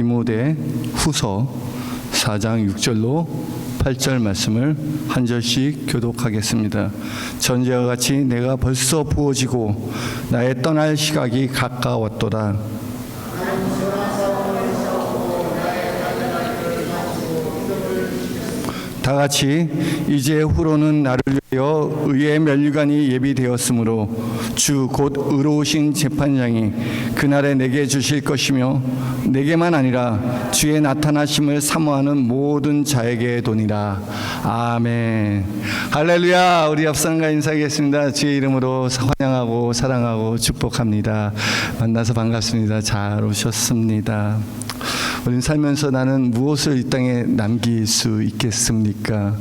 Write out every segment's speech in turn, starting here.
디모데 후서 4장 6절로 8절 말씀을 한 절씩 교독하겠습니다. 전제와 같이 내가 벌써 부어지고 나의 떠날 시각이 가까웠도다. 다 같이 이제 후로는 나를 위하여 의의 면류관이 예비되었으므로 주 곧 의로우신 재판장이 그날에 내게 주실 것이며 내게만 아니라 주의 나타나심을 사모하는 모든 자에게 도니라. 아멘. 할렐루야. 우리 옆사람과 인사하겠습니다. 주의 이름으로 환영하고 사랑하고 축복합니다. 만나서 반갑습니다. 잘 오셨습니다. 우리는 살면서 나는 무엇을 이 땅에 남길 수 있겠습니까?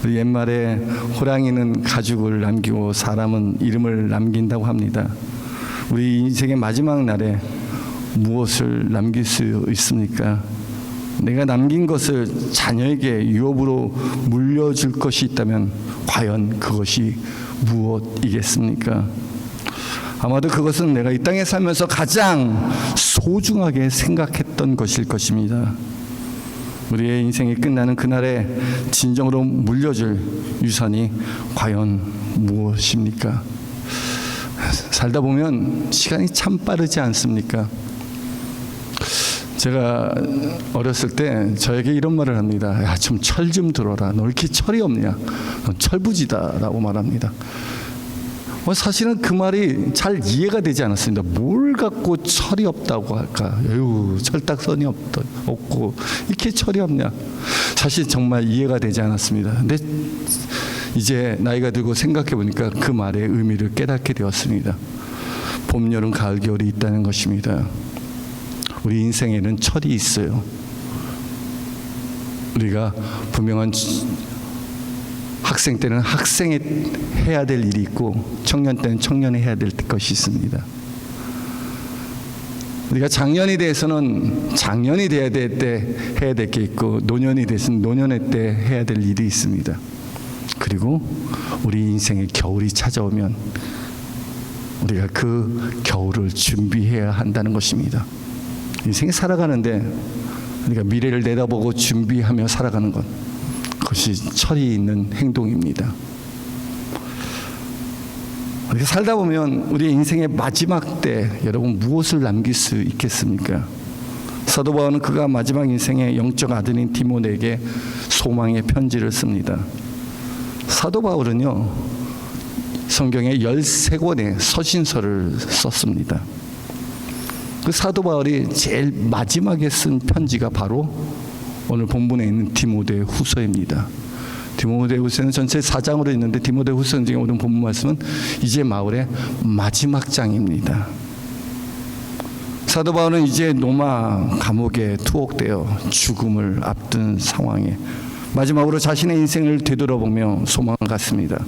우리 옛말에 호랑이는 가죽을 남기고 사람은 이름을 남긴다고 합니다. 우리 인생의 마지막 날에 무엇을 남길 수 있습니까? 내가 남긴 것을 자녀에게 유업으로 물려줄 것이 있다면 과연 그것이 무엇이겠습니까? 아마도 그것은 내가 이 땅에 살면서 가장 소중하게 생각했던 것일 것입니다. 우리의 인생이 끝나는 그날에 진정으로 물려줄 유산이 과연 무엇입니까? 살다 보면 시간이 참 빠르지 않습니까? 제가 어렸을 때 저에게 이런 말을 합니다. 야, 좀 철 좀 들어라. 너 이렇게 철이 없냐? 넌 철부지다라고 말합니다. 사실은 그 말이 잘 이해가 되지 않았습니다. 뭘 갖고 철이 없다고 할까? 철딱선이 없고 이렇게 철이 없냐? 사실 정말 이해가 되지 않았습니다. 근데 이제 나이가 들고 생각해 보니까 그 말의 의미를 깨닫게 되었습니다. 봄, 여름, 가을, 겨울이 있다는 것입니다. 우리 인생에는 철이 있어요. 우리가 분명한 학생 때는 학생이 해야 될 일이 있고 청년 때는 청년이 해야 될 것이 있습니다. 우리가 장년이 돼서는 장년이 돼야 될 때 해야 될 게 있고 노년이 돼서는 노년의 때 해야 될 일이 있습니다. 그리고 우리 인생의 겨울이 찾아오면 우리가 그 겨울을 준비해야 한다는 것입니다. 인생이 살아가는데 우리가 미래를 내다보고 준비하며 살아가는 것, 그것이 철이 있는 행동입니다. 우리가 살다 보면 우리 인생의 마지막 때 여러분 무엇을 남길 수 있겠습니까? 사도 바울은 그가 마지막 인생의 영적 아들인 디모데에게 소망의 편지를 씁니다. 사도 바울은요, 성경에 13권의 서신서를 썼습니다. 그 사도 바울이 제일 마지막에 쓴 편지가 바로 오늘 본문에 있는 디모데 후서입니다. 디모데 후서는 전체 4장으로 있는데 디모데 후서 중에 오늘 본문 말씀은 이제 바울의 마지막 장입니다. 사도 바울은 이제 로마 감옥에 투옥되어 죽음을 앞둔 상황에 마지막으로 자신의 인생을 되돌아보며 소망을 갖습니다.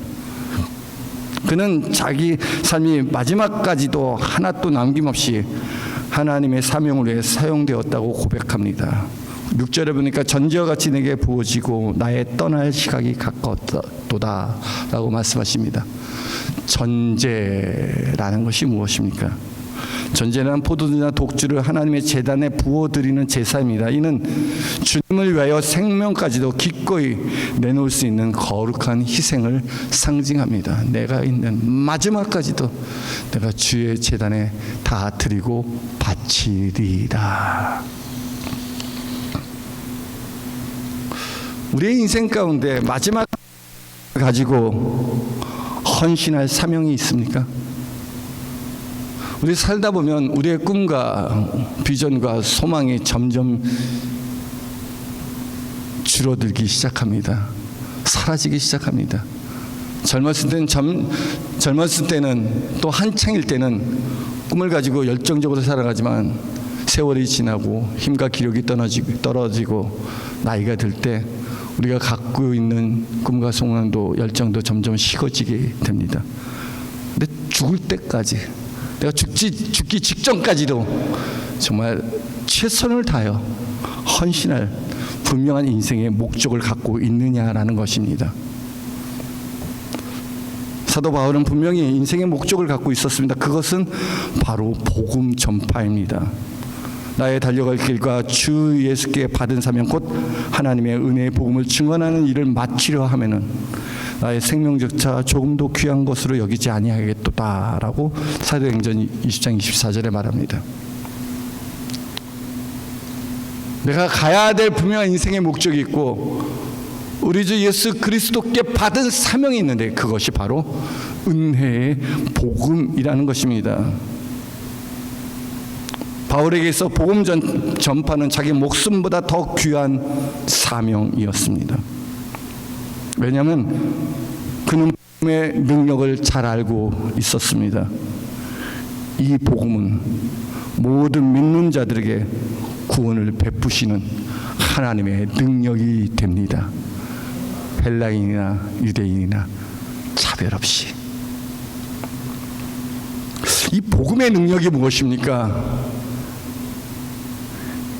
그는 자기 삶이 마지막까지도 하나도 남김없이 하나님의 사명을 위해 사용되었다고 고백합니다. 6절에 보니까 전제와 같이 내게 부어지고 나의 떠날 시각이 가까웠도다 라고 말씀하십니다. 전제라는 것이 무엇입니까? 전제는 포도주나 독주를 하나님의 제단에 부어드리는 제사입니다. 이는 주님을 위하여 생명까지도 기꺼이 내놓을 수 있는 거룩한 희생을 상징합니다. 내가 있는 마지막까지도 내가 주의 제단에 다 드리고 바치리라. 우리의 인생 가운데 마지막 가지고 헌신할 사명이 있습니까? 우리 살다 보면 우리의 꿈과 비전과 소망이 점점 줄어들기 시작합니다. 사라지기 시작합니다. 젊었을 때는 또 한창일 때는 꿈을 가지고 열정적으로 살아가지만 세월이 지나고 힘과 기력이 떨어지고 나이가 들 때 우리가 갖고 있는 꿈과 소망도 열정도 점점 식어지게 됩니다. 근데 죽을 때까지 내가 죽기 직전까지도 정말 최선을 다하여 헌신할 분명한 인생의 목적을 갖고 있느냐라는 것입니다. 사도 바울은 분명히 인생의 목적을 갖고 있었습니다. 그것은 바로 복음 전파입니다. 나의 달려갈 길과 주 예수께 받은 사명 곧 하나님의 은혜의 복음을 증언하는 일을 마치려 하면은 나의 생명조차 조금도 귀한 것으로 여기지 아니하겠도다라고 사도행전 20장 24절에 말합니다. 내가 가야 될 분명한 인생의 목적이 있고 우리 주 예수 그리스도께 받은 사명이 있는데 그것이 바로 은혜의 복음이라는 것입니다. 바울에게 있어 복음 전파는 자기 목숨보다 더 귀한 사명이었습니다. 왜냐하면 그는 복음의 능력을 잘 알고 있었습니다. 이 복음은 모든 믿는 자들에게 구원을 베푸시는 하나님의 능력이 됩니다. 헬라인이나 유대인이나 차별 없이. 이 복음의 능력이 무엇입니까?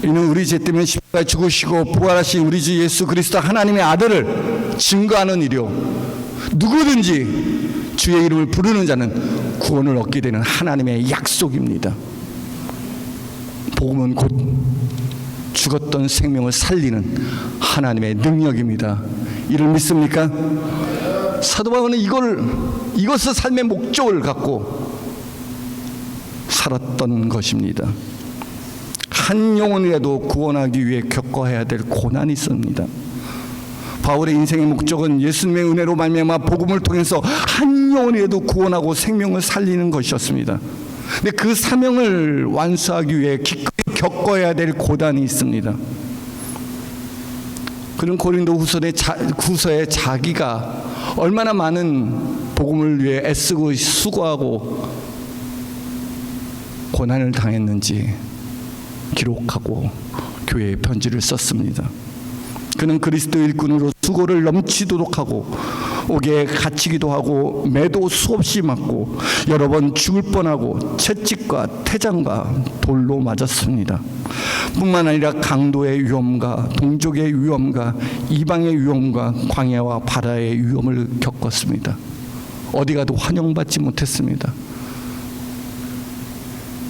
이는 우리 죄 때문에 십자가에 죽으시고 부활하신 우리 주 예수 그리스도 하나님의 아들을 증거하는 일이요, 누구든지 주의 이름을 부르는 자는 구원을 얻게 되는 하나님의 약속입니다. 복음은 곧 죽었던 생명을 살리는 하나님의 능력입니다. 이를 믿습니까? 사도 바울은 이것을 삶의 목적을 갖고 살았던 것입니다. 한 영혼이라도 구원하기 위해 겪어야 될 고난이 있습니다. 바울의 인생의 목적은 예수님의 은혜로 말미암아 복음을 통해서 한 영혼이라도 구원하고 생명을 살리는 것이었습니다. 근데 그 사명을 완수하기 위해 기꺼이 겪어야 될 고난이 있습니다. 그는 고린도 후서에 자기가 얼마나 많은 복음을 위해 애쓰고 수고하고 고난을 당했는지 기록하고 교회에 편지를 썼습니다. 그는 그리스도 일꾼으로 수고를 넘치도록 하고 옥에 갇히기도 하고 매도 수없이 맞고 여러 번 죽을 뻔하고 채찍과 태장과 돌로 맞았습니다. 뿐만 아니라 강도의 위험과 동족의 위험과 이방의 위험과 광야와 바다의 위험을 겪었습니다. 어디 가도 환영받지 못했습니다.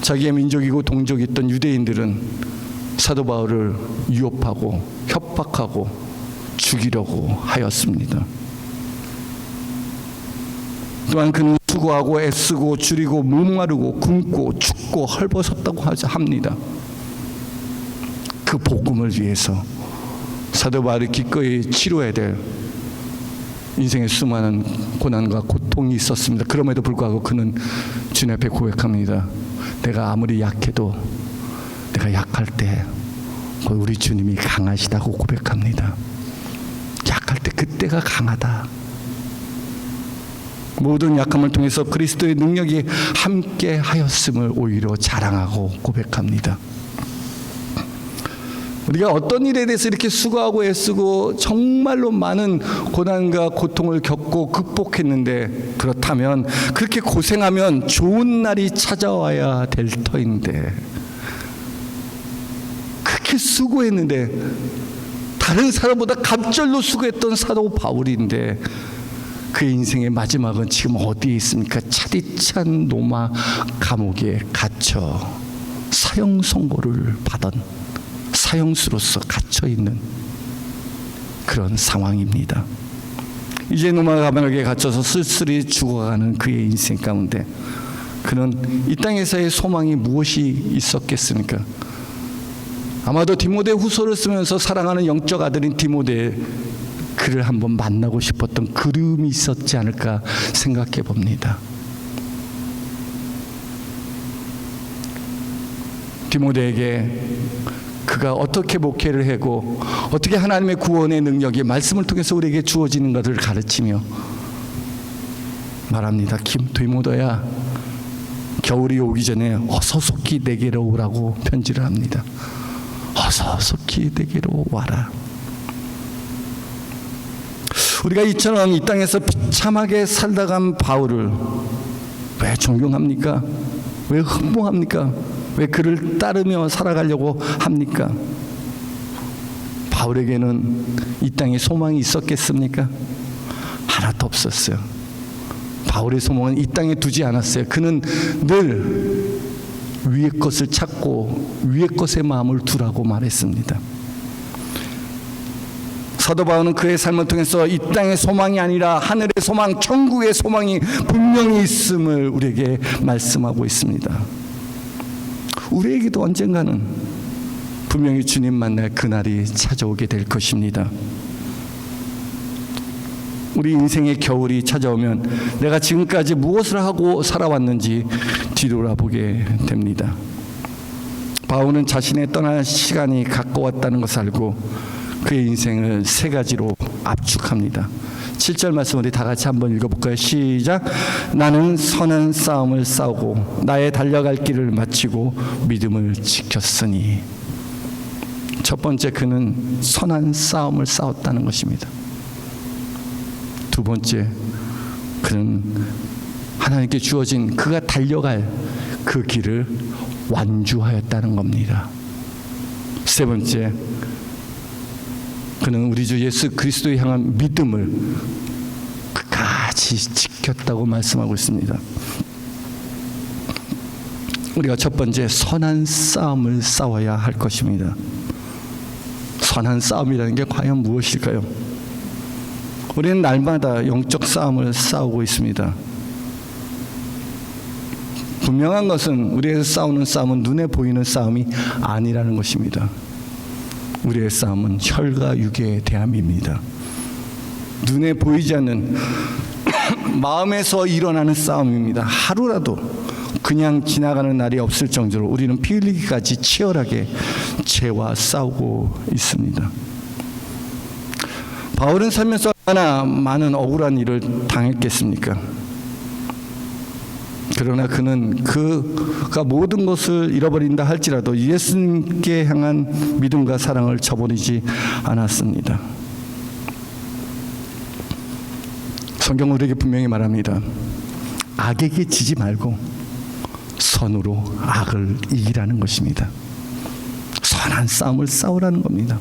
자기의 민족이고 동족이 있던 유대인들은 사도 바울을 유혹하고 협박하고 죽이려고 하였습니다. 또한 그는 수고하고 애쓰고 줄이고 목마르고 굶고 춥고 헐벗었다고 합니다. 그 복음을 위해서 사도 바울이 기꺼이 치료해야 될 인생의 수많은 고난과 고통이 있었습니다. 그럼에도 불구하고 그는 주님 앞에 고백합니다. 내가 아무리 약해도 내가 약할 때 우리 주님이 강하시다고 고백합니다. 약할 때 그때가 강하다. 모든 약함을 통해서 그리스도의 능력이 함께 하였음을 오히려 자랑하고 고백합니다. 우리가 어떤 일에 대해서 이렇게 수고하고 애쓰고 정말로 많은 고난과 고통을 겪고 극복했는데, 그렇다면 그렇게 고생하면 좋은 날이 찾아와야 될 터인데, 그렇게 수고했는데 다른 사람보다 갑절로 수고했던 사도 바울인데 그의 인생의 마지막은 지금 어디에 있습니까? 차디찬 로마 감옥에 갇혀 사형 선고를 받은 사형수로서 갇혀 있는 그런 상황입니다. 이제 로마 감옥에 갇혀서 쓸쓸히 죽어가는 그의 인생 가운데 그는 이 땅에서의 소망이 무엇이 있었겠습니까? 아마도 디모데 후서를 쓰면서 사랑하는 영적 아들인 디모데 그를 한번 만나고 싶었던 그리움이 있었지 않을까 생각해 봅니다. 디모데에게 그가 어떻게 목회를 하고 어떻게 하나님의 구원의 능력이 말씀을 통해서 우리에게 주어지는 것을 가르치며 말합니다. 디모데야, 겨울이 오기 전에 어서 속히 내게로 오라고 편지를 합니다. 어서 속히 내게로 와라. 우리가 이처럼 이 땅에서 비참하게 살다 간 바울을 왜 존경합니까? 왜 흠모합니까? 왜 그를 따르며 살아가려고 합니까? 바울에게는 이 땅에 소망이 있었겠습니까? 하나도 없었어요. 바울의 소망은 이 땅에 두지 않았어요. 그는 늘 위의 것을 찾고 위의 것에 마음을 두라고 말했습니다. 사도 바울은 그의 삶을 통해서 이 땅의 소망이 아니라 하늘의 소망, 천국의 소망이 분명히 있음을 우리에게 말씀하고 있습니다. 우리에게도 언젠가는 분명히 주님 만날 그날이 찾아오게 될 것입니다. 우리 인생의 겨울이 찾아오면 내가 지금까지 무엇을 하고 살아왔는지 뒤돌아보게 됩니다. 바울은 자신의 떠날 시간이 가까웠다는 것을 알고 그의 인생을 세 가지로 압축합니다. 7절 말씀 우리 다 같이 한번 읽어볼까요? 시작. 나는 선한 싸움을 싸우고 나의 달려갈 길을 마치고 믿음을 지켰으니. 첫 번째, 그는 선한 싸움을 싸웠다는 것입니다. 두 번째, 그는 하나님께 주어진 그가 달려갈 그 길을 완주하였다는 겁니다. 세 번째, 그는 우리 주 예수 그리스도에 향한 믿음을 끝까지 지켰다고 말씀하고 있습니다. 우리가 첫 번째 선한 싸움을 싸워야 할 것입니다. 선한 싸움이라는 게 과연 무엇일까요? 우리는 날마다 영적 싸움을 싸우고 있습니다. 분명한 것은 우리의 싸우는 싸움은 눈에 보이는 싸움이 아니라는 것입니다. 우리의 싸움은 혈과 육의 대함입니다. 눈에 보이지 않는 마음에서 일어나는 싸움입니다. 하루라도 그냥 지나가는 날이 없을 정도로 우리는 피 흘리기까지 치열하게 죄와 싸우고 있습니다. 바울은 살면서 얼마나 많은 억울한 일을 당했겠습니까? 그러나 그는 그가 모든 것을 잃어버린다 할지라도 예수님께 향한 믿음과 사랑을 저버리지 않았습니다. 성경은 우리에게 분명히 말합니다. 악에게 지지 말고 선으로 악을 이기라는 것입니다. 선한 싸움을 싸우라는 겁니다.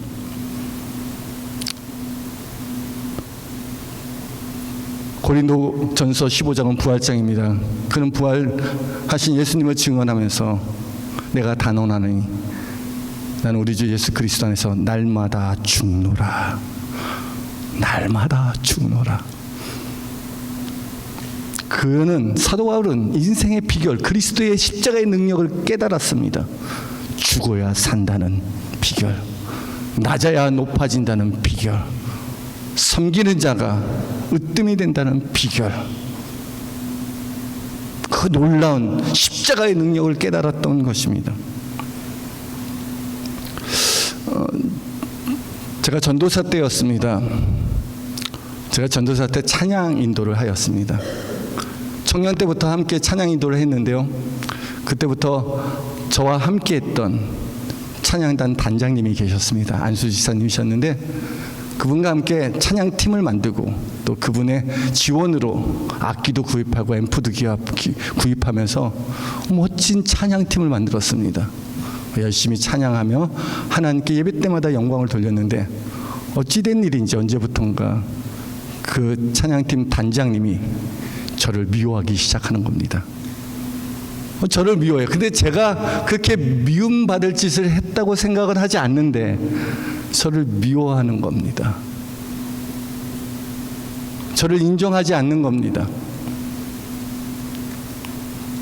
고린도전서 15장은 부활장입니다. 그는 부활하신 예수님을 증언하면서 내가 단언하노니 나는 우리 주 예수 그리스도 안에서 날마다 죽노라. 날마다 죽노라. 그는 사도 바울은 인생의 비결, 그리스도의 십자가의 능력을 깨달았습니다. 죽어야 산다는 비결, 낮아야 높아진다는 비결, 섬기는 자가 으뜸이 된다는 비결, 그 놀라운 십자가의 능력을 깨달았던 것입니다. 제가 전도사 때였습니다. 제가 전도사 때 찬양 인도를 하였습니다. 청년 때부터 함께 찬양 인도를 했는데요. 그때부터 저와 함께 했던 찬양단 단장님이 계셨습니다. 안수 지사님이셨는데 그분과 함께 찬양팀을 만들고 또 그분의 지원으로 악기도 구입하고 앰프도 구입하면서 멋진 찬양팀을 만들었습니다. 열심히 찬양하며 하나님께 예배 때마다 영광을 돌렸는데 어찌된 일인지 언제부턴가 그 찬양팀 단장님이 저를 미워하기 시작하는 겁니다. 저를 미워해요. 근데 제가 그렇게 미움받을 짓을 했다고 생각은 하지 않는데 저를 미워하는 겁니다. 저를 인정하지 않는 겁니다.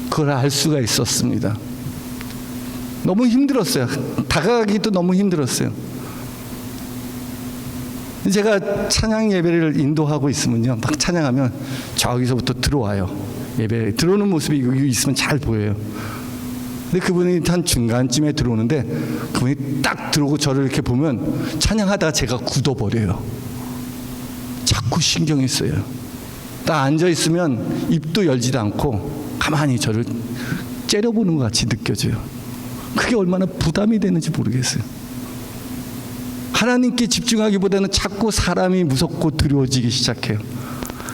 그걸 알 수가 있었습니다. 너무 힘들었어요. 다가가기도 너무 힘들었어요. 제가 찬양 예배를 인도하고 있으면요, 막 찬양하면 저기서부터 들어와요. 예배 들어오는 모습이 여기 있으면 잘 보여요. 근데 그분이 한 중간쯤에 들어오는데 그분이 딱 들어오고 저를 이렇게 보면 찬양하다가 제가 굳어버려요. 자꾸 신경이 쓰여요. 딱 앉아있으면 입도 열지도 않고 가만히 저를 째려보는 것 같이 느껴져요. 그게 얼마나 부담이 되는지 모르겠어요. 하나님께 집중하기보다는 자꾸 사람이 무섭고 두려워지기 시작해요.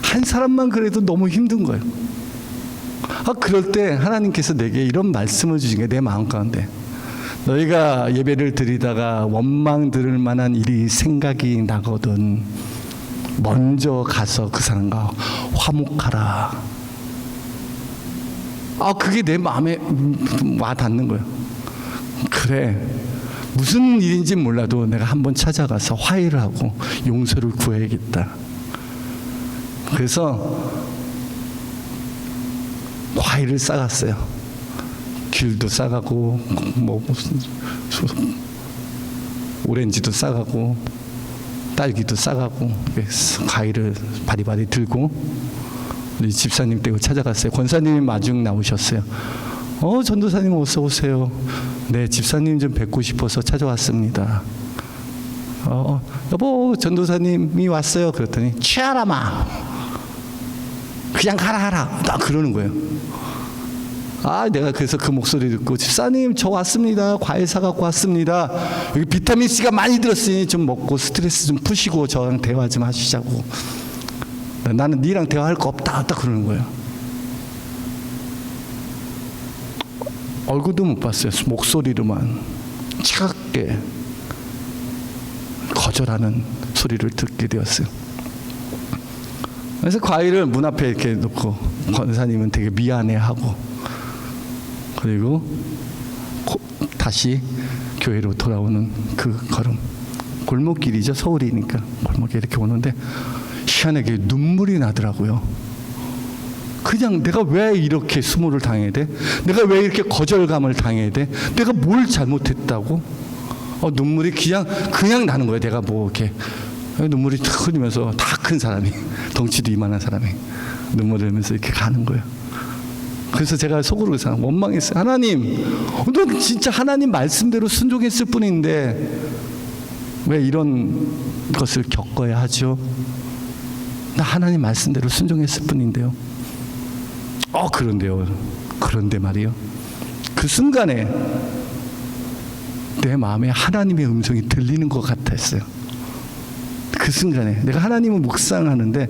한 사람만 그래도 너무 힘든 거예요. 그럴 때 하나님께서 내게 이런 말씀을 주신 게 내 마음 가운데, 너희가 예배를 드리다가 원망 들을 만한 일이 생각이 나거든 먼저 가서 그 사람과 화목하라. 그게 내 마음에 와 닿는 거예요. 그래, 무슨 일인지 몰라도 내가 한번 찾아가서 화해를 하고 용서를 구해야겠다. 그래서 과일을 싸갔어요. 귤도 싸가고 뭐 무슨 오렌지도 싸가고 딸기도 싸가고 과일을 바리바리 들고 우리 집사님 댁을 찾아갔어요. 권사님이 마중 나오셨어요. 전도사님 어서 오세요. 네, 집사님 좀 뵙고 싶어서 찾아왔습니다. 여보, 전도사님이 왔어요. 그랬더니 취하라마, 그냥 가라 하라, 딱 그러는 거예요. 내가 그래서 그 목소리 듣고, 집사님 저 왔습니다. 과일 사갖고 왔습니다. 여기 비타민C가 많이 들었으니 좀 먹고 스트레스 좀 푸시고 저랑 대화 좀 하시자고. 나는 니랑 대화할 거 없다, 딱 그러는 거예요. 얼굴도 못 봤어요. 목소리로만 차갑게 거절하는 소리를 듣게 되었어요. 그래서 과일을 문 앞에 이렇게 놓고 권사님은 되게 미안해하고, 그리고 다시 교회로 돌아오는 그 걸음, 골목길이죠. 서울이니까 골목에 이렇게 오는데 희한하게 눈물이 나더라고요. 그냥 내가 왜 이렇게 수모를 당해야 돼? 내가 왜 이렇게 거절감을 당해야 돼? 내가 뭘 잘못했다고? 눈물이 그냥 나는 거예요. 내가 뭐 이렇게 눈물이 탁 흘리면서, 다 큰 사람이, 덩치도 이만한 사람이 눈물을 흘리면서 이렇게 가는 거예요. 그래서 제가 속으로 원망했어요. 하나님, 너 진짜 하나님 말씀대로 순종했을 뿐인데 왜 이런 것을 겪어야 하죠? 나 하나님 말씀대로 순종했을 뿐인데요. 그런데 말이요, 그 순간에 내 마음에 하나님의 음성이 들리는 것 같았어요. 그 순간에 내가 하나님을 묵상하는데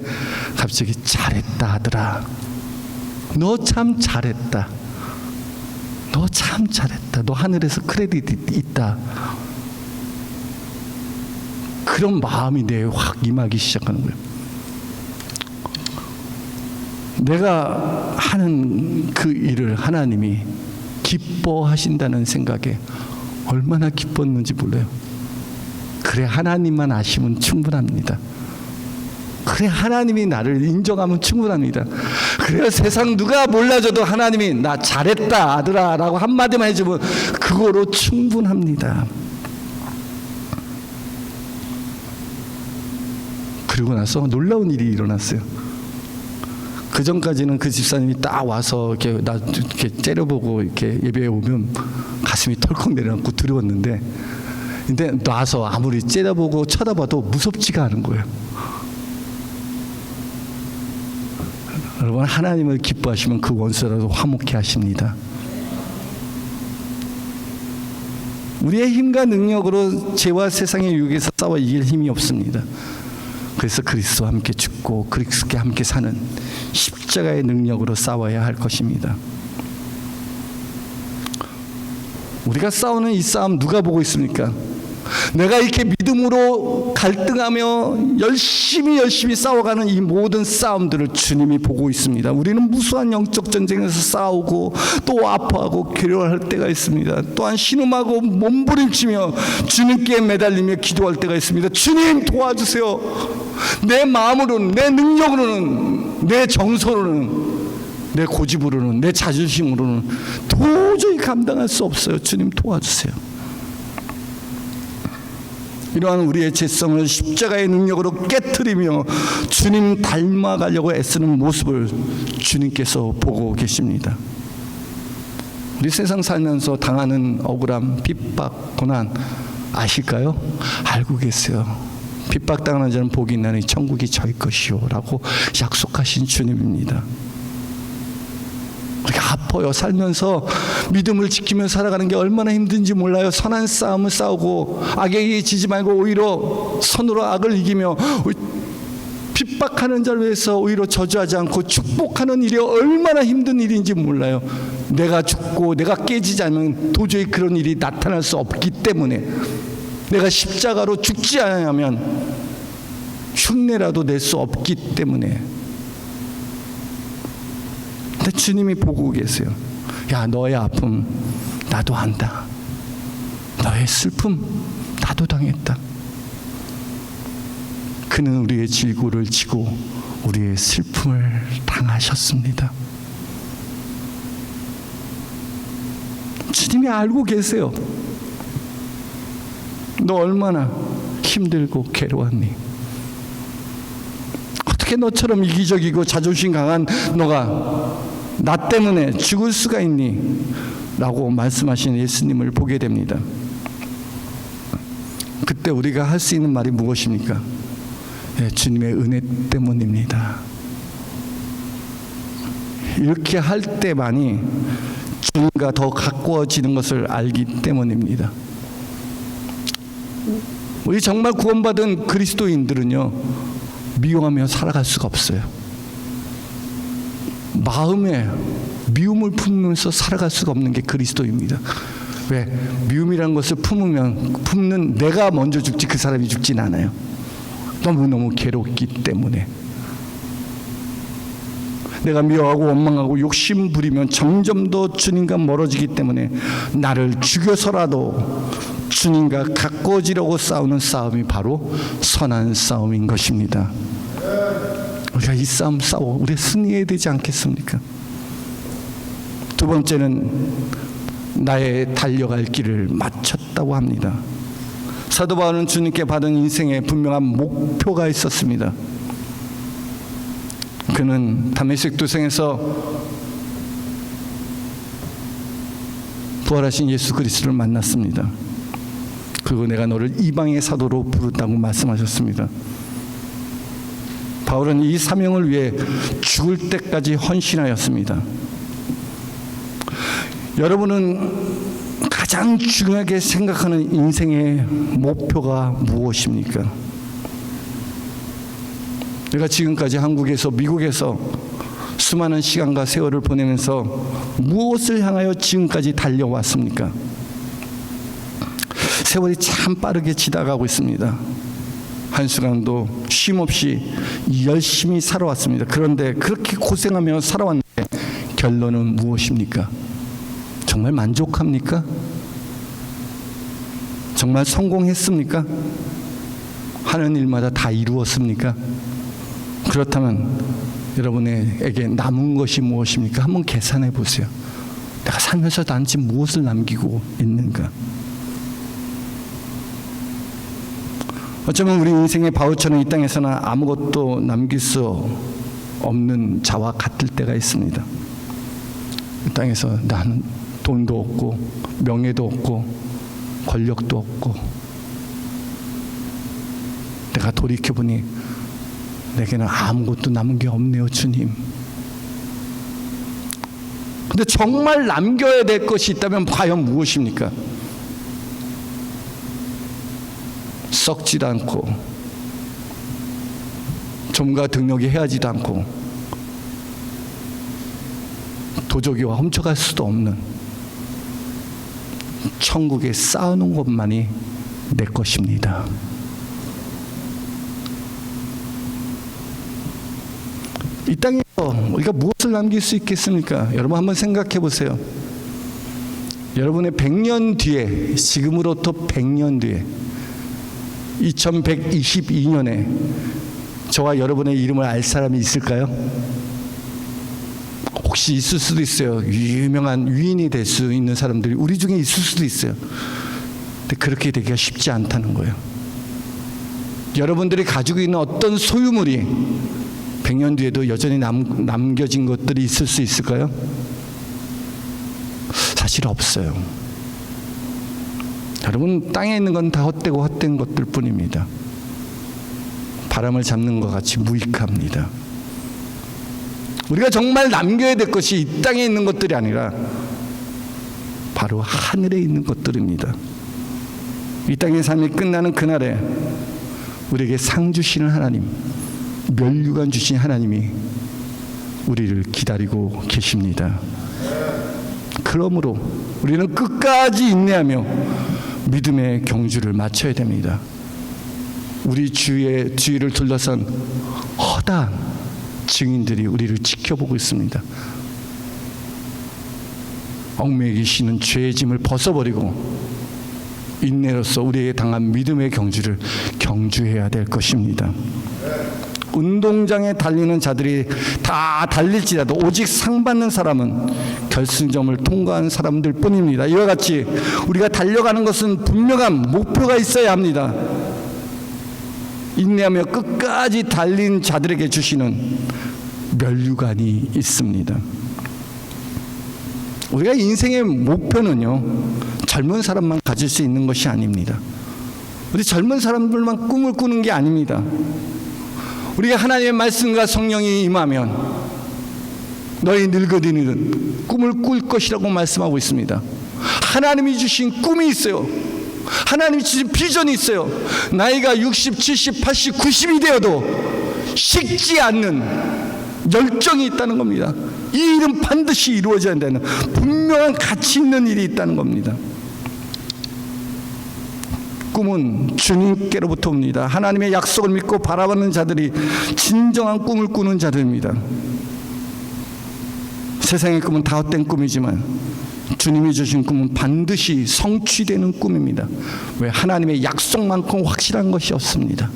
갑자기 잘했다 하더라. 너 참 잘했다. 너 참 잘했다. 너 하늘에서 크레딧이 있다. 그런 마음이 내에 확 임하기 시작하는 거예요. 내가 하는 그 일을 하나님이 기뻐하신다는 생각에 얼마나 기뻤는지 몰라요. 그래, 하나님만 아시면 충분합니다. 그래, 하나님이 나를 인정하면 충분합니다. 그래야 세상 누가 몰라줘도 하나님이 나 잘했다 아들아 라고 한마디만 해주면 그거로 충분합니다. 그리고 나서 놀라운 일이 일어났어요. 그 전까지는 그 집사님이 딱 와서 이렇게 나 이렇게 째려보고 이렇게 예배에 오면 가슴이 털컥 내려앉고 두려웠는데, 근데 나서 아무리 째려보고 쳐다봐도 무섭지가 않은 거예요. 여러분, 하나님을 기뻐하시면 그 원수라도 화목해 하십니다. 우리의 힘과 능력으로 죄와 세상의 유혹에서 싸워 이길 힘이 없습니다. 그래서 그리스도와 함께 죽고 그리스도와 함께 사는 십자가의 능력으로 싸워야 할 것입니다. 우리가 싸우는 이 싸움 누가 보고 있습니까? 내가 이렇게 믿음으로 갈등하며 열심히 싸워가는 이 모든 싸움들을 주님이 보고 있습니다. 우리는 무수한 영적 전쟁에서 싸우고 또 아파하고 괴로워할 때가 있습니다. 또한 신음하고 몸부림치며 주님께 매달리며 기도할 때가 있습니다. 주님 도와주세요. 내 마음으로는, 내 능력으로는, 내 정서로는, 내 고집으로는, 내 자존심으로는 도저히 감당할 수 없어요. 주님 도와주세요. 이러한 우리의 죄성을 십자가의 능력으로 깨트리며 주님 닮아가려고 애쓰는 모습을 주님께서 보고 계십니다. 우리 세상 살면서 당하는 억울함, 핍박, 고난 아실까요? 알고 계세요. 핍박당하는 자는 복이 있나니 천국이 저희 것이요 라고 약속하신 주님입니다. 우리가 아파요. 살면서 믿음을 지키며 살아가는 게 얼마나 힘든지 몰라요. 선한 싸움을 싸우고 악에게 지지 말고 오히려 선으로 악을 이기며 핍박하는 자를 위해서 오히려 저주하지 않고 축복하는 일이 얼마나 힘든 일인지 몰라요. 내가 죽고 내가 깨지지 않으면 도저히 그런 일이 나타날 수 없기 때문에, 내가 십자가로 죽지 않으면 흉내라도 낼 수 없기 때문에. 근데 주님이 보고 계세요. 야, 너의 아픔 나도 안다. 너의 슬픔 나도 당했다. 그는 우리의 질고를 지고 우리의 슬픔을 당하셨습니다. 주님이 알고 계세요. 너 얼마나 힘들고 괴로웠니? 어떻게 너처럼 이기적이고 자존심 강한 너가 나 때문에 죽을 수가 있니? 라고 말씀하신 예수님을 보게 됩니다. 그때 우리가 할 수 있는 말이 무엇입니까? 네, 주님의 은혜 때문입니다. 이렇게 할 때만이 주님과 더 가까워지는 것을 알기 때문입니다. 우리 정말 구원받은 그리스도인들은요, 미워하며 살아갈 수가 없어요. 마음에 미움을 품으면서 살아갈 수가 없는 게 그리스도입니다. 왜? 미움이라는 것을 품는 내가 먼저 죽지 그 사람이 죽진 않아요. 너무너무 괴롭기 때문에. 내가 미워하고 원망하고 욕심 부리면 점점 더 주님과 멀어지기 때문에 나를 죽여서라도 주님과 가까워지려고 싸우는 싸움이 바로 선한 싸움인 것입니다. 우리가 이 싸움 싸워 우리가 승리해야 되지 않겠습니까? 두 번째는 나의 달려갈 길을 마쳤다고 합니다. 사도 바울은 주님께 받은 인생에 분명한 목표가 있었습니다. 그는 다메섹 도성에서 부활하신 예수 그리스도를 만났습니다. 그리고 내가 너를 이방의 사도로 부르다고 말씀하셨습니다. 바울은 이 사명을 위해 죽을 때까지 헌신하였습니다. 여러분은 가장 중요하게 생각하는 인생의 목표가 무엇입니까? 내가 지금까지 한국에서 미국에서 수많은 시간과 세월을 보내면서 무엇을 향하여 지금까지 달려왔습니까? 세월이 참 빠르게 지나가고 있습니다. 한순간도 쉼없이 열심히 살아왔습니다. 그런데 그렇게 고생하며 살아왔는데 결론은 무엇입니까? 정말 만족합니까? 정말 성공했습니까? 하는 일마다 다 이루었습니까? 그렇다면 여러분에게 남은 것이 무엇입니까? 한번 계산해 보세요. 내가 살면서 단지 무엇을 남기고 있는가? 어쩌면 우리 인생의 바울처럼 이 땅에서는 아무것도 남길 수 없는 자와 같을 때가 있습니다. 이 땅에서 나는 돈도 없고 명예도 없고 권력도 없고, 내가 돌이켜보니 내게는 아무것도 남은 게 없네요, 주님. 근데 정말 남겨야 될 것이 있다면 과연 무엇입니까? 썩지도 않고 좀과 등록이 헤어지도 않고 도적이와 훔쳐갈 수도 없는 천국에 쌓아놓은 것만이 내 것입니다. 이 땅에서 우리가 무엇을 남길 수 있겠습니까? 여러분 한번 생각해 보세요. 여러분의 100년 뒤에, 지금으로부터 100년 뒤에 2122년에 저와 여러분의 이름을 알 사람이 있을까요? 혹시 있을 수도 있어요. 유명한 위인이 될 수 있는 사람들이 우리 중에 있을 수도 있어요. 근데 그렇게 되기가 쉽지 않다는 거예요. 여러분들이 가지고 있는 어떤 소유물이 100년 뒤에도 여전히 남겨진 것들이 있을 수 있을까요? 사실 없어요. 여러분, 땅에 있는 건 다 헛되고 헛된 것들 뿐입니다. 바람을 잡는 것 같이 무익합니다. 우리가 정말 남겨야 될 것이 이 땅에 있는 것들이 아니라 바로 하늘에 있는 것들입니다. 이 땅의 삶이 끝나는 그날에 우리에게 상 주시는 하나님, 면류관 주신 하나님이 우리를 기다리고 계십니다. 그러므로 우리는 끝까지 인내하며 믿음의 경주를 마쳐야 됩니다. 우리 주위를 둘러싼 허다한 증인들이 우리를 지켜보고 있습니다. 얽매여 계시는 죄의 짐을 벗어버리고 인내로서 우리에게 당한 믿음의 경주를 경주해야 될 것입니다. 운동장에 달리는 자들이 다 달릴지라도 오직 상 받는 사람은 결승점을 통과한 사람들 뿐입니다. 이와 같이 우리가 달려가는 것은 분명한 목표가 있어야 합니다. 인내하며 끝까지 달린 자들에게 주시는 면류관이 있습니다. 우리가 인생의 목표는요, 젊은 사람만 가질 수 있는 것이 아닙니다. 우리 젊은 사람들만 꿈을 꾸는 게 아닙니다. 우리가 하나님의 말씀과 성령이 임하면 너희 늙어지는 꿈을 꿀 것이라고 말씀하고 있습니다. 하나님이 주신 꿈이 있어요. 하나님이 주신 비전이 있어요. 나이가 60, 70, 80, 90이 되어도 식지 않는 열정이 있다는 겁니다. 이 일은 반드시 이루어져야 한다는 분명한 가치 있는 일이 있다는 겁니다. 꿈은 주님께로부터 옵니다. 하나님의 약속을 믿고 바라보는 자들이 진정한 꿈을 꾸는 자들입니다. 세상의 꿈은 다 헛된 꿈이지만 주님이 주신 꿈은 반드시 성취되는 꿈입니다. 왜? 하나님의 약속만큼 확실한 것이 없습니다.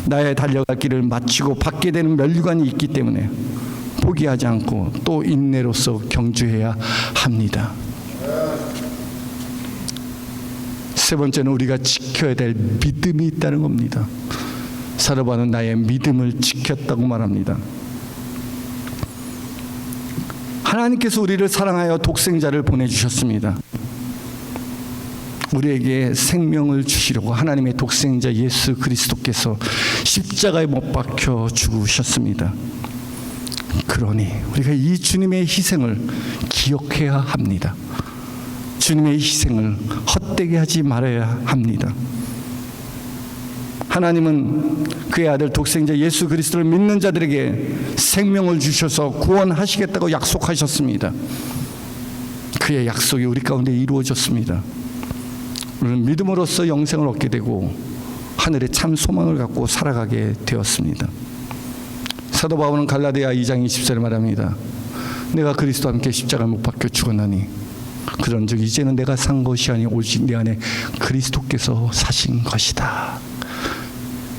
나의 달려갈 길을 마치고 받게 되는 면류관이 있기 때문에 포기하지 않고 또 인내로서 경주해야 합니다. 세 번째는 우리가 지켜야 될 믿음이 있다는 겁니다. 사도 바울은 나의 믿음을 지켰다고 말합니다. 하나님께서 우리를 사랑하여 독생자를 보내주셨습니다. 우리에게 생명을 주시려고 하나님의 독생자 예수 그리스도께서 십자가에 못 박혀 죽으셨습니다. 그러니 우리가 이 주님의 희생을 기억해야 합니다. 주님의 희생을 헛되게 하지 말아야 합니다. 하나님은 그의 아들 독생자 예수 그리스도를 믿는 자들에게 생명을 주셔서 구원하시겠다고 약속하셨습니다. 그의 약속이 우리 가운데 이루어졌습니다. 우리는 믿음으로써 영생을 얻게 되고 하늘에 참 소망을 갖고 살아가게 되었습니다. 사도 바울은 갈라디아 2장 20절에 말합니다. 내가 그리스도와 함께 십자가에 못 박혀 죽었나니 그런즉 이제는 내가 산 것이 아니 오직 내 안에 그리스도께서 사신 것이다.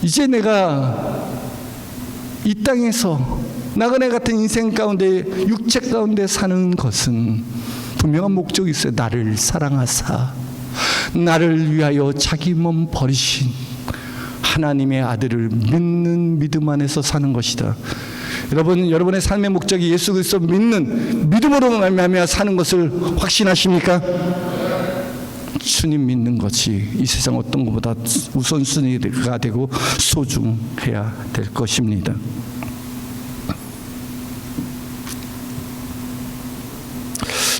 이제 내가 이 땅에서 나그네 같은 인생 가운데 육체 가운데 사는 것은 분명한 목적이 있어요. 나를 사랑하사 나를 위하여 자기 몸 버리신 하나님의 아들을 믿는 믿음 안에서 사는 것이다. 여러분의 삶의 목적이 예수 그리스도 믿는 믿음으로 말미암아 사는 것을 확신하십니까? 주님 믿는 것이 이 세상 어떤 것보다 우선순위가 되고 소중해야 될 것입니다.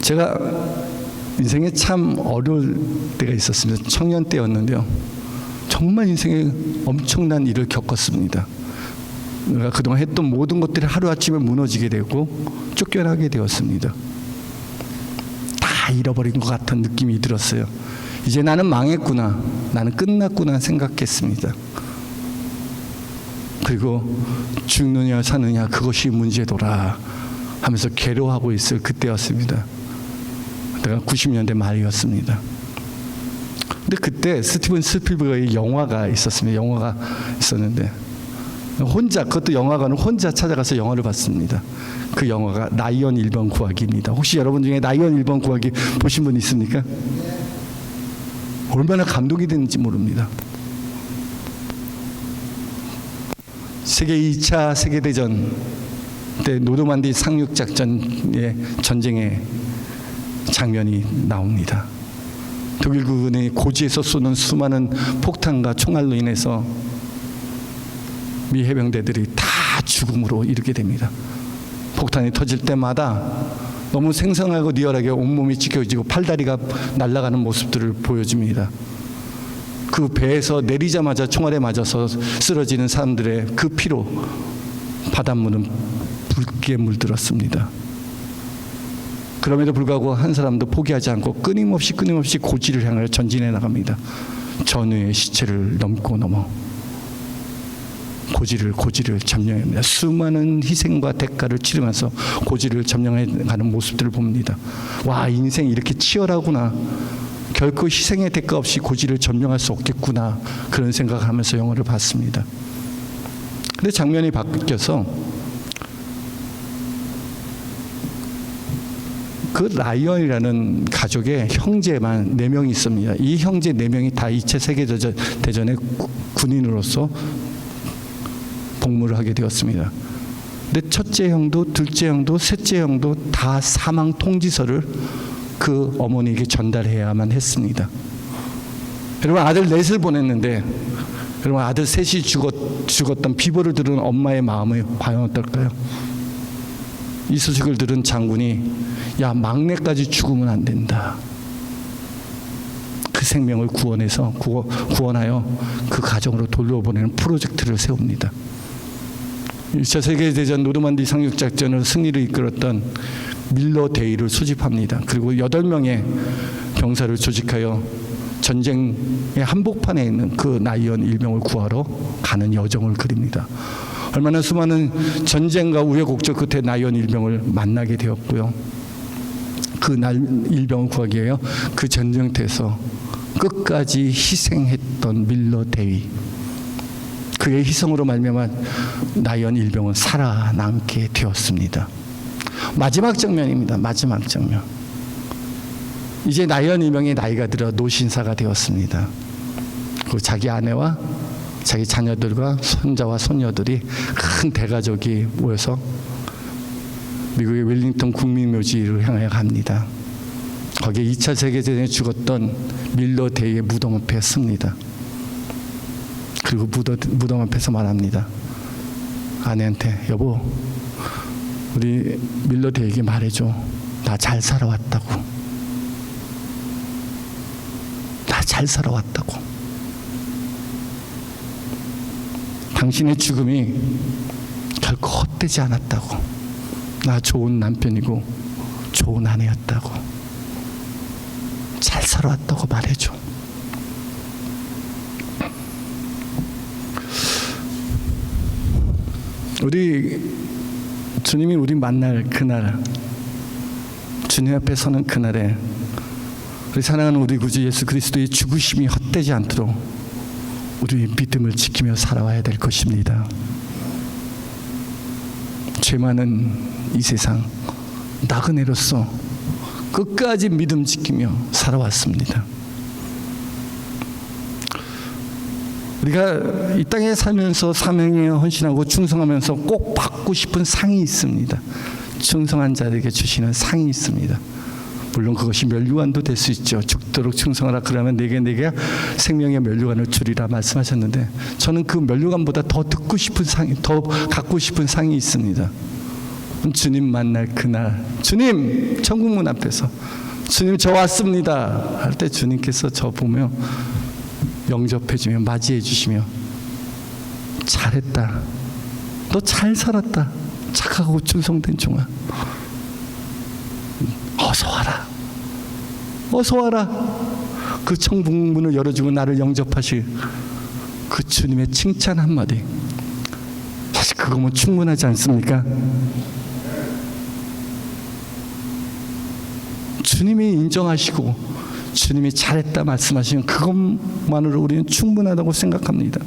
제가 인생에 참 어려울 때가 있었습니다. 청년 때였는데요. 정말 인생에 엄청난 일을 겪었습니다. 내가 그동안 했던 모든 것들이 하루아침에 무너지게 되고 쫓겨나게 되었습니다. 다 잃어버린 것 같은 느낌이 들었어요. 이제 나는 망했구나, 나는 끝났구나 생각했습니다. 그리고 죽느냐 사느냐 그것이 문제더라 하면서 괴로워하고 있을 그때였습니다. 내가 90년대 말이었습니다. 근데 그때 스티븐 스필버그의 영화가 있었습니다. 영화가 있었는데 혼자, 그것도 영화관을 혼자 찾아가서 영화를 봤습니다. 그 영화가 라이언 1번 구하기입니다. 혹시 여러분 중에 라이언 1번 구하기 보신 분 있습니까? 얼마나 감동이 됐는지 모릅니다. 세계 2차 세계대전 때 노르만디 상륙작전의 전쟁의 장면이 나옵니다. 독일군의 고지에서 쏘는 수많은 폭탄과 총알로 인해서 미 해병대들이 다 죽음으로 이르게 됩니다. 폭탄이 터질 때마다 너무 생생하고 리얼하게 온몸이 찢겨지고 팔다리가 날아가는 모습들을 보여줍니다. 그 배에서 내리자마자 총알에 맞아서 쓰러지는 사람들의 그 피로 바닷물은 붉게 물들었습니다. 그럼에도 불구하고 한 사람도 포기하지 않고 끊임없이 고지를 향해 전진해 나갑니다. 전우의 시체를 넘고 넘어 고지를 점령합니다. 수많은 희생과 대가를 치르면서 고지를 점령해가는 모습들을 봅니다. 와, 인생이 이렇게 치열하구나. 결코 희생의 대가 없이 고지를 점령할 수 없겠구나. 그런 생각을 하면서 영화를 봤습니다. 근데 장면이 바뀌어서 그 라이언이라는 가족의 형제만 4명이 있습니다. 이 형제 4명이 다 2차 세계대전의 군인으로서 복무를 하게 되었습니다. 근데 첫째 형도 둘째 형도 셋째 형도 다 사망 통지서를 그 어머니에게 전달해야만 했습니다. 여러분, 아들 넷을 보냈는데 여러분, 아들 셋이 죽었던 비보를 들은 엄마의 마음이 과연 어떨까요? 이 소식을 들은 장군이 야, 막내까지 죽으면 안 된다. 그 생명을 구원하여 그 가정으로 돌려보내는 프로젝트를 세웁니다. 1차 세계대전 노르만디 상륙작전을 승리를 이끌었던 밀러 데이를 소집합니다. 그리고 8명의 병사를 조직하여 전쟁의 한복판에 있는 그 라이언 일병을 구하러 가는 여정을 그립니다. 얼마나 수많은 전쟁과 우여곡절 끝에 라이언 일병을 만나게 되었고요. 그 일병을 구하기 위하여 그 전쟁터에서 끝까지 희생했던 밀러 데이, 그의 희생으로 말미암아 라이언 일병은 살아남게 되었습니다. 마지막 장면입니다. 마지막 장면. 이제 라이언 일병의 나이가 들어 노신사가 되었습니다. 그리고 자기 아내와 자기 자녀들과 손자와 손녀들이 큰 대가족이 모여서 미국의 웰링턴 국민묘지를 향하여 갑니다. 거기에 2차 세계대전에 죽었던 밀러 데이의 무덤 앞에 섭니다. 그리고 무덤 앞에서 말합니다. 아내한테, 여보, 우리 밀러 데이에게 말해줘. 나 잘 살아왔다고. 나 잘 살아왔다고. 당신의 죽음이 결코 헛되지 않았다고. 나 좋은 남편이고 좋은 아내였다고. 잘 살아왔다고 말해줘. 주님이 우리 만날 그날, 주님 앞에 서는 그날에 우리 사랑하는 우리 구주 예수 그리스도의 죽으심이 헛되지 않도록 우리의 믿음을 지키며 살아와야 될 것입니다. 죄 많은 이 세상 나그네로서 끝까지 믿음 지키며 살아왔습니다. 우리가 이 땅에 살면서 사명에 헌신하고 충성하면서 꼭 받고 싶은 상이 있습니다. 충성한 자들에게 주시는 상이 있습니다. 물론 그것이 면류관도 될 수 있죠. 죽도록 충성하라 그러면 내게 생명의 면류관을 주리라 말씀하셨는데, 저는 그 면류관보다 더 갖고 싶은 상이 있습니다. 주님 만날 그날, 주님 천국문 앞에서 주님 저 왔습니다 할 때 주님께서 저 보며 영접해 주며 맞이해 주시며, 잘했다, 너 잘 살았다, 착하고 충성된 종아, 어서 와라, 어서 와라. 그 천국문을 열어주고 나를 영접하실 그 주님의 칭찬 한마디, 사실 그거면 충분하지 않습니까? 주님이 인정하시고 주님이 잘했다 말씀하시면 그것만으로 우리는 충분하다고 생각합니다.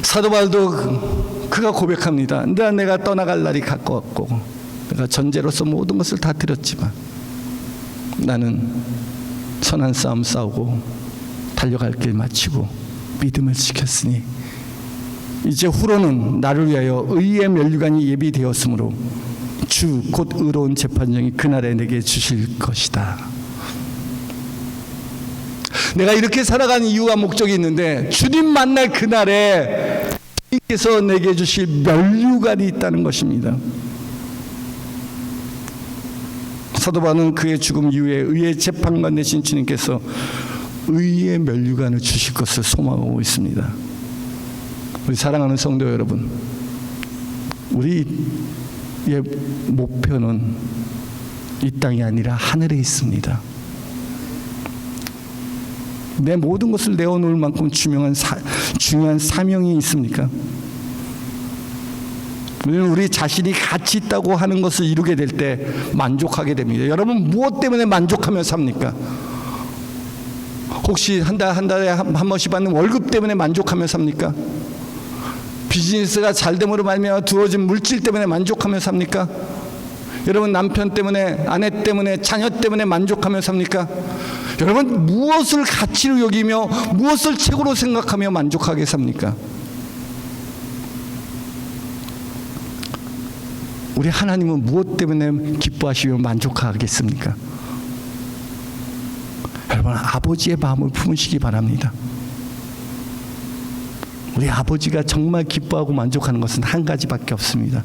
사도 바울도 그가 고백합니다. 내가 떠나갈 날이 가까웠고 내가 전제로서 모든 것을 다 드렸지만 나는 선한 싸움 싸우고 달려갈 길 마치고 믿음을 지켰으니 이제 후로는 나를 위하여 의의 면류관이 예비되었으므로 주 곧 의로운 재판정이 그날에 내게 주실 것이다. 내가 이렇게 살아가는 이유와 목적이 있는데, 주님 만날 그날에 주님께서 내게 주실 면류관이 있다는 것입니다. 사도 바울은 그의 죽음 이후에 의의 재판관 되신 주님께서 의의 면류관을 주실 것을 소망하고 있습니다. 우리 사랑하는 성도 여러분, 우리의 목표는 이 땅이 아니라 하늘에 있습니다. 내 모든 것을 내어놓을 만큼 중요한 사명이 있습니까? 우리 자신이 가치 있다고 하는 것을 이루게 될 때 만족하게 됩니다. 여러분 무엇 때문에 만족하며 삽니까? 혹시 한 달에 한 번씩 받는 월급 때문에 만족하며 삽니까? 비즈니스가 잘 됨으로 말미암아 주어진 물질 때문에 만족하며 삽니까? 여러분 남편 때문에, 아내 때문에, 자녀 때문에 만족하며 삽니까? 여러분 무엇을 가치로 여기며 무엇을 최고로 생각하며 만족하게 삽니까? 우리 하나님은 무엇 때문에 기뻐하시며 만족하겠습니까? 여러분 아버지의 마음을 품으시기 바랍니다. 우리 아버지가 정말 기뻐하고 만족하는 것은 한 가지밖에 없습니다.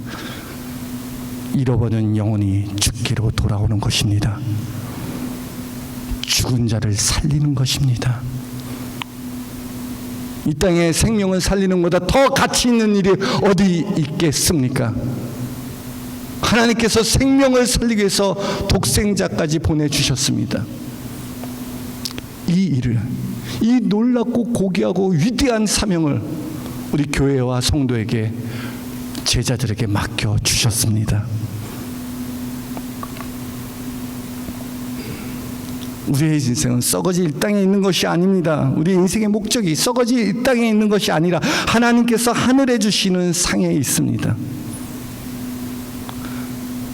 잃어버린 영혼이 죽기로 돌아오는 것입니다. 죽은 자를 살리는 것입니다. 이 땅에 생명을 살리는 것보다 더 가치 있는 일이 어디 있겠습니까? 하나님께서 생명을 살리기 위해서 독생자까지 보내주셨습니다. 이 일을, 이 놀랍고 고귀하고 위대한 사명을 우리 교회와 성도에게, 제자들에게 맡겨주셨습니다. 우리의 인생은 썩어질 이 땅에 있는 것이 아닙니다. 우리 인생의 목적이 썩어질 이 땅에 있는 것이 아니라 하나님께서 하늘에 주시는 상에 있습니다.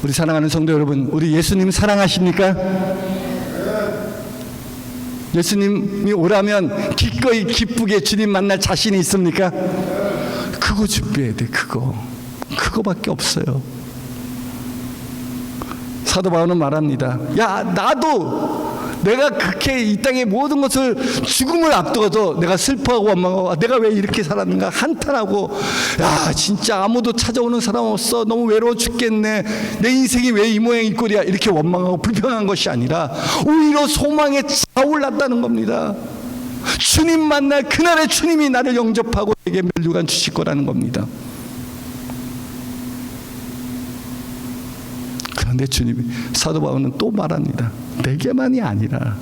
우리 사랑하는 성도 여러분, 우리 예수님 사랑하십니까? 예수님이 오라면 기꺼이 기쁘게 주님 만날 자신이 있습니까? 그거 준비해야 돼. 그거밖에 없어요. 사도 바울은 말합니다. 야, 나도 내가 그렇게 이 땅의 모든 것을 죽음을 앞두고도 내가 슬퍼하고 원망하고 내가 왜 이렇게 살았는가 한탄하고, 야 진짜 아무도 찾아오는 사람 없어, 너무 외로워 죽겠네, 내 인생이 왜 이 모양 이 꼴이야, 이렇게 원망하고 불평한 것이 아니라 오히려 소망에 차올랐다는 겁니다. 주님 만날 그날에 주님이 나를 영접하고 내게 멸류관 주실 거라는 겁니다. 그런데 주님이, 사도 바울은 또 말합니다. 내게만이 아니라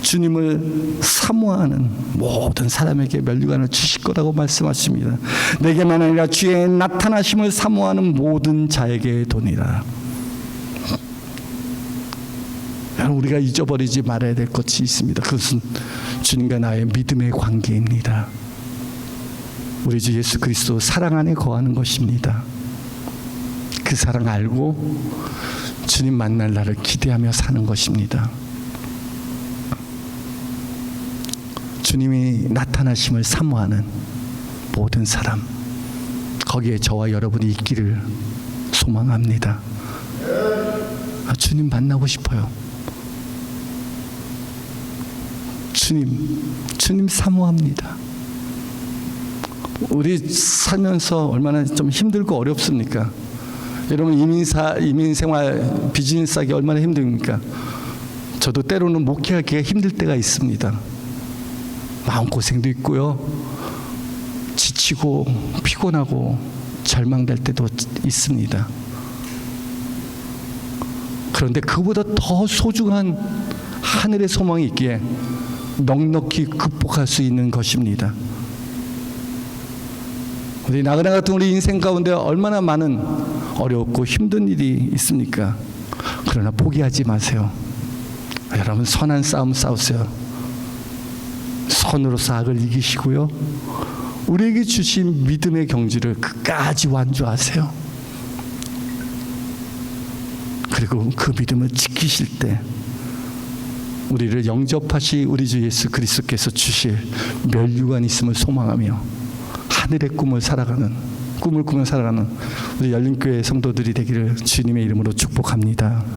주님을 사모하는 모든 사람에게 멸류관을 주실 거라고 말씀하십니다. 내게만 아니라 주의 나타나심을 사모하는 모든 자에게 도니라. 우리가 잊어버리지 말아야 될 것이 있습니다. 그것은 주님과 나의 믿음의 관계입니다. 우리 주 예수 그리스도 사랑 안에 거하는 것입니다. 그 사랑 알고 주님 만날 날을 기대하며 사는 것입니다. 주님이 나타나심을 사모하는 모든 사람, 거기에 저와 여러분이 있기를 소망합니다. 주님 만나고 싶어요. 주님 사모합니다. 우리 살면서 얼마나 좀 힘들고 어렵습니까? 여러분 이민 생활, 비즈니스 하기 얼마나 힘듭니까? 저도 때로는 목회하기가 힘들 때가 있습니다. 마음고생도 있고요, 지치고 피곤하고 절망될 때도 있습니다. 그런데 그보다 더 소중한 하늘의 소망이 있기에 넉넉히 극복할 수 있는 것입니다. 우리 나그네 같은 우리 인생 가운데 얼마나 많은 어렵고 힘든 일이 있습니까? 그러나 포기하지 마세요. 여러분 선한 싸움 싸우세요. 선으로서 악을 이기시고요, 우리에게 주신 믿음의 경주를 끝까지 완주하세요. 그리고 그 믿음을 지키실 때 우리를 영접하시 우리 주 예수 그리스도께서 주실 멸류관이 있음을 소망하며 하늘의 꿈을 꾸며 살아가는 우리 열린교회 성도들이 되기를 주님의 이름으로 축복합니다.